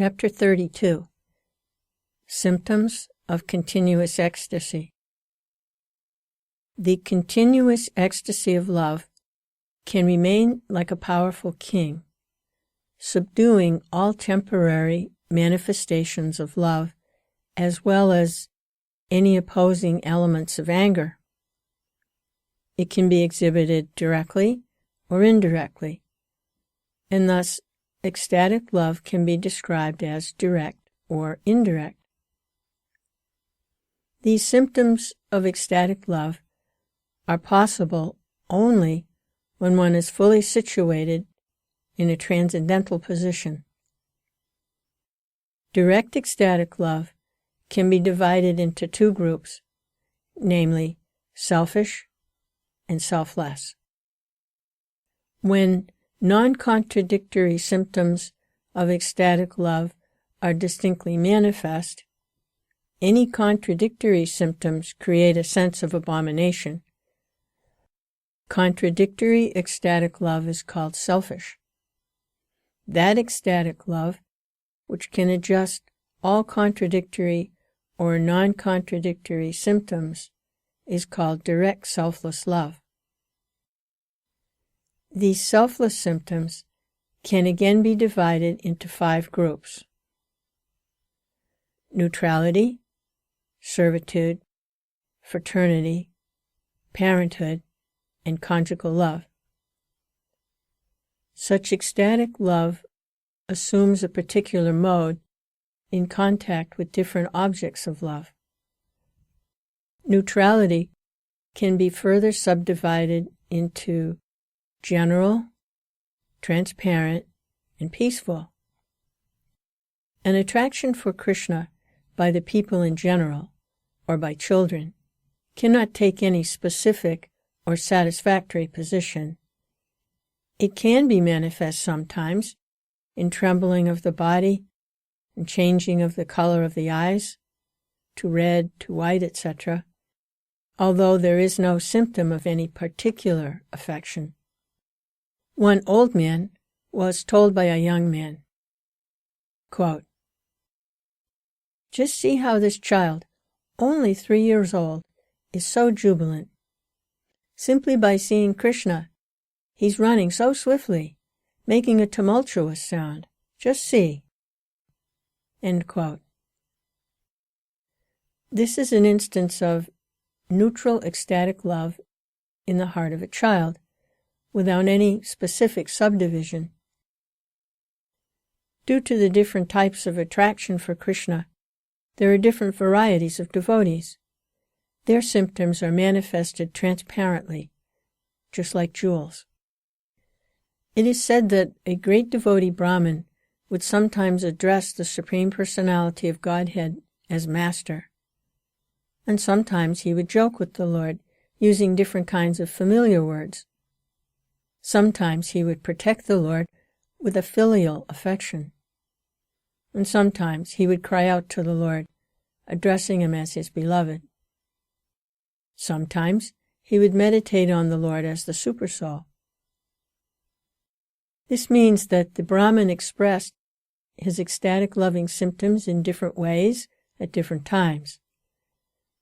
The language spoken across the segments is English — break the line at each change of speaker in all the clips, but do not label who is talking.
Chapter 32. Symptoms of Continuous Ecstasy. The continuous ecstasy of love can remain like a powerful king, subduing all temporary manifestations of love as well as any opposing elements of anger. It can be exhibited directly or indirectly, and thus ecstatic love can be described as direct or indirect. These symptoms of ecstatic love are possible only when one is fully situated in a transcendental position. Direct ecstatic love can be divided into two groups, namely selfish and selfless. When non-contradictory symptoms of ecstatic love are distinctly manifest, any contradictory symptoms create a sense of abomination. Contradictory ecstatic love is called selfish. That ecstatic love, which can adjust all contradictory or non-contradictory symptoms, is called direct selfless love. These selfless symptoms can again be divided into 5 groups: neutrality, servitude, fraternity, parenthood, and conjugal love. Such ecstatic love assumes a particular mode in contact with different objects of love. Neutrality can be further subdivided into general, transparent, and peaceful. An attraction for Krsna by the people in general, or by children, cannot take any specific or satisfactory position. It can be manifest sometimes in trembling of the body and changing of the color of the eyes to red, to white, etc., although there is no symptom of any particular affection. One old man was told by a young man, quote, "Just see how this child, only 3 years old, is so jubilant. Simply by seeing Krsna, he's running so swiftly, making a tumultuous sound. Just see." End quote. This is an instance of neutral ecstatic love in the heart of a child, without any specific subdivision. Due to the different types of attraction for Krsna, there are different varieties of devotees. Their symptoms are manifested transparently, just like jewels. It is said that a great devotee Brahmin would sometimes address the Supreme Personality of Godhead as Master, and sometimes he would joke with the Lord using different kinds of familiar words. Sometimes he would protect the Lord with a filial affection, and sometimes he would cry out to the Lord, addressing him as his beloved. Sometimes he would meditate on the Lord as the Supersoul. This means that the Brahmin expressed his ecstatic loving symptoms in different ways at different times.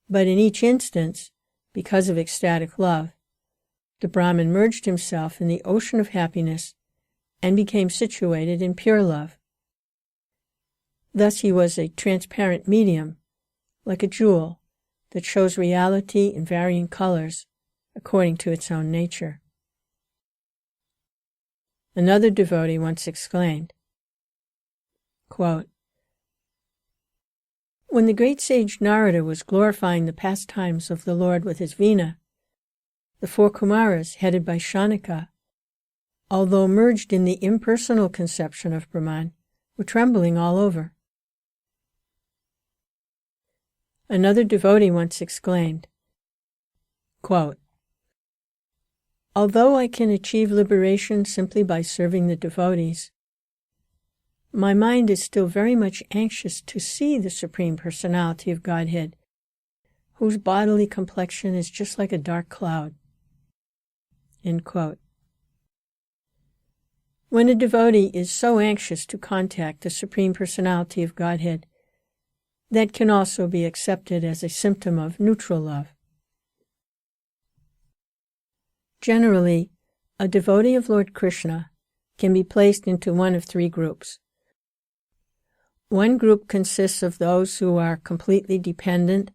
But in each instance, because of ecstatic love, the Brahmin merged himself in the ocean of happiness and became situated in pure love. Thus he was a transparent medium, like a jewel that shows reality in varying colors according to its own nature. Another devotee once exclaimed, quote, "When the great sage Narada was glorifying the pastimes of the Lord with his Veena, the 4 Kumaras, headed by Shaunaka, although merged in the impersonal conception of Brahman, were trembling all over." Another devotee once exclaimed, quote, "Although I can achieve liberation simply by serving the devotees, my mind is still very much anxious to see the Supreme Personality of Godhead, whose bodily complexion is just like a dark cloud." End quote. When a devotee is so anxious to contact the Supreme Personality of Godhead, that can also be accepted as a symptom of neutral love. Generally, a devotee of Lord Krishna can be placed into one of three groups. One group consists of those who are completely dependent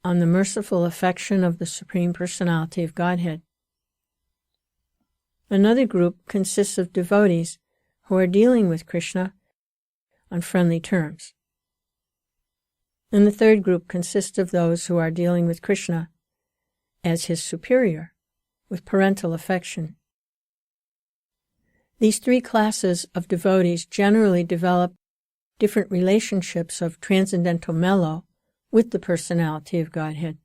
on the merciful affection of the Supreme Personality of Godhead. Another group consists of devotees who are dealing with Krishna on friendly terms. And the third group consists of those who are dealing with Krishna as his superior, with parental affection. These three classes of devotees generally develop different relationships of transcendental mellow with the personality of Godhead.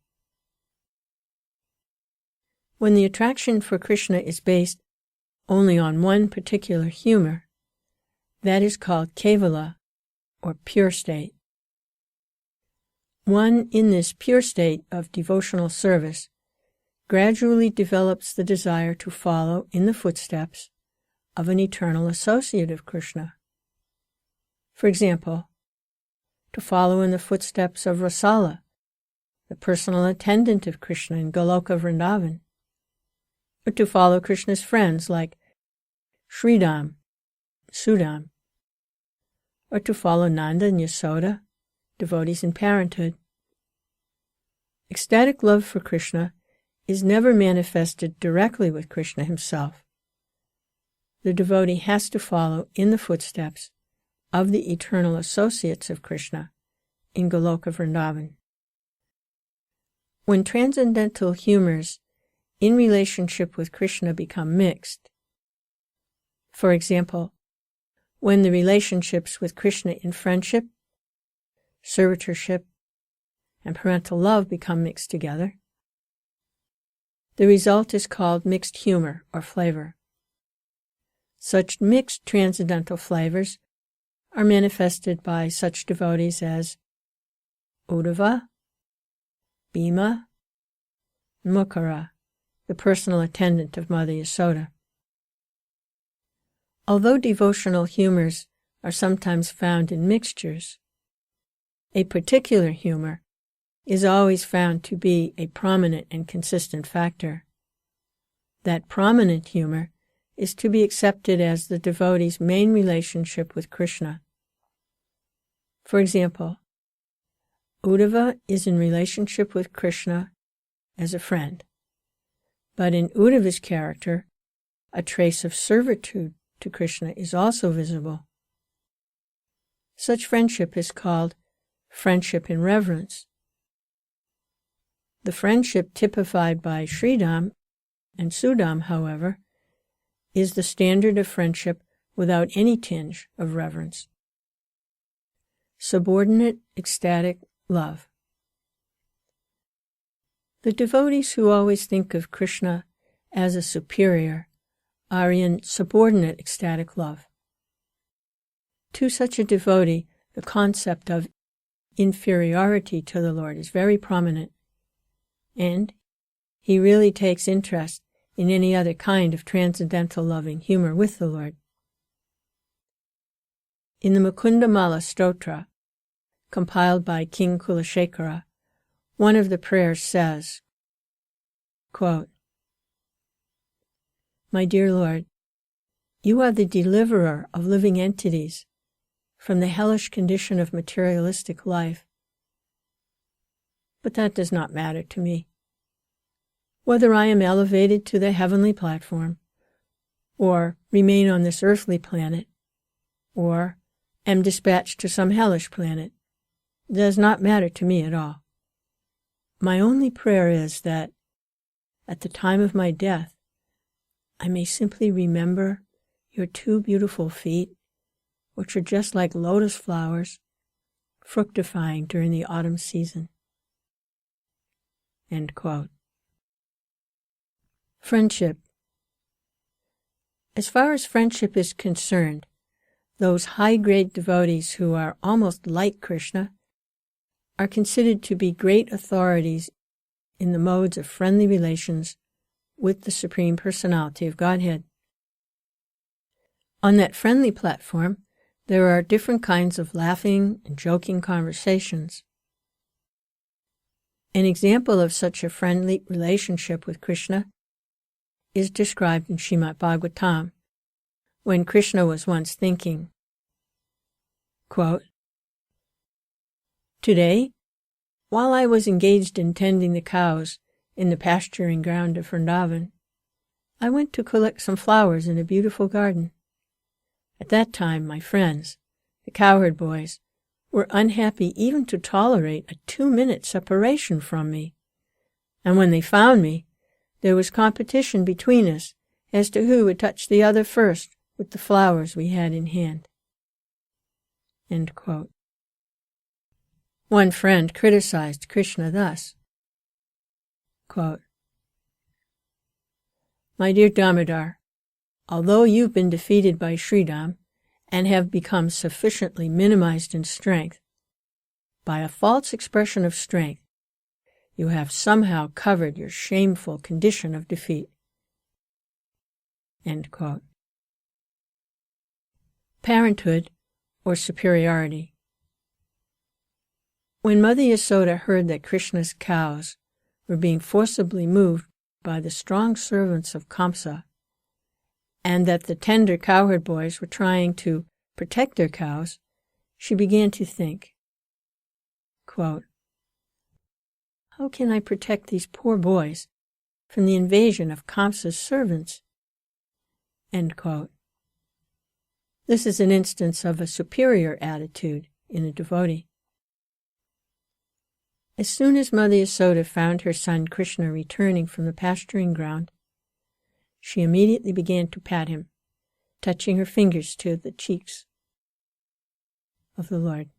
When the attraction for Krishna is based only on one particular humor, that is called kevala, or pure state. One in this pure state of devotional service gradually develops the desire to follow in the footsteps of an eternal associate of Krishna. For example, to follow in the footsteps of Rasala, the personal attendant of Krishna in Goloka Vrindavan, or to follow Krishna's friends like Sridham, Sudam, or to follow Nanda and Yasoda, devotees in parenthood. Ecstatic love for Krishna is never manifested directly with Krishna himself. The devotee has to follow in the footsteps of the eternal associates of Krishna in Goloka Vrindavan. When transcendental humors in relationship with Krishna become mixed, for example, when the relationships with Krishna in friendship, servitorship, and parental love become mixed together, the result is called mixed humor or flavor. Such mixed transcendental flavors are manifested by such devotees as Uddhava, Bhima, and Mukara, the personal attendant of Mother Yasoda. Although devotional humors are sometimes found in mixtures, a particular humor is always found to be a prominent and consistent factor. That prominent humor is to be accepted as the devotee's main relationship with Krishna. For example, Uddhava is in relationship with Krishna as a friend, but in Uddhava's character, a trace of servitude to Krishna is also visible. Such friendship is called friendship in reverence. The friendship typified by Sridham and Sudam, however, is the standard of friendship without any tinge of reverence. Subordinate ecstatic love. The devotees who always think of Krishna as a superior are in subordinate ecstatic love. To such a devotee, the concept of inferiority to the Lord is very prominent, and he really takes interest in any other kind of transcendental loving humor with the Lord. In the Mukundamala Stotra, compiled by King Kulashekara, one of the prayers says, quote, "My dear Lord, you are the deliverer of living entities from the hellish condition of materialistic life. But that does not matter to me. Whether I am elevated to the heavenly platform, or remain on this earthly planet, or am dispatched to some hellish planet, does not matter to me at all. My only prayer is that, at the time of my death, I may simply remember your two beautiful feet, which are just like lotus flowers, fructifying during the autumn season." End quote. Friendship. As far as friendship is concerned, those high-grade devotees who are almost like Krishna are considered to be great authorities in the modes of friendly relations with the Supreme Personality of Godhead. On that friendly platform, there are different kinds of laughing and joking conversations. An example of such a friendly relationship with Krsna is described in Srimad Bhagavatam, when Krsna was once thinking, quote, "Today, while I was engaged in tending the cows in the pasturing ground of Vrindavan, I went to collect some flowers in a beautiful garden. At that time, my friends, the cowherd boys, were unhappy even to tolerate a 2-minute separation from me, and when they found me, there was competition between us as to who would touch the other first with the flowers we had in hand." End quote. One friend criticized Krsna thus, quote, "My dear Damodar, although you've been defeated by Sridham and have become sufficiently minimized in strength, by a false expression of strength, you have somehow covered your shameful condition of defeat." End quote. Parenthood or superiority. When Mother Yasoda heard that Krishna's cows were being forcibly moved by the strong servants of Kamsa, and that the tender cowherd boys were trying to protect their cows, she began to think, quote, "How can I protect these poor boys from the invasion of Kamsa's servants?" End quote. This is an instance of a superior attitude in a devotee. As soon as Mother Yasoda found her son Krsna returning from the pasturing ground, she immediately began to pat him, touching her fingers to the cheeks of the Lord.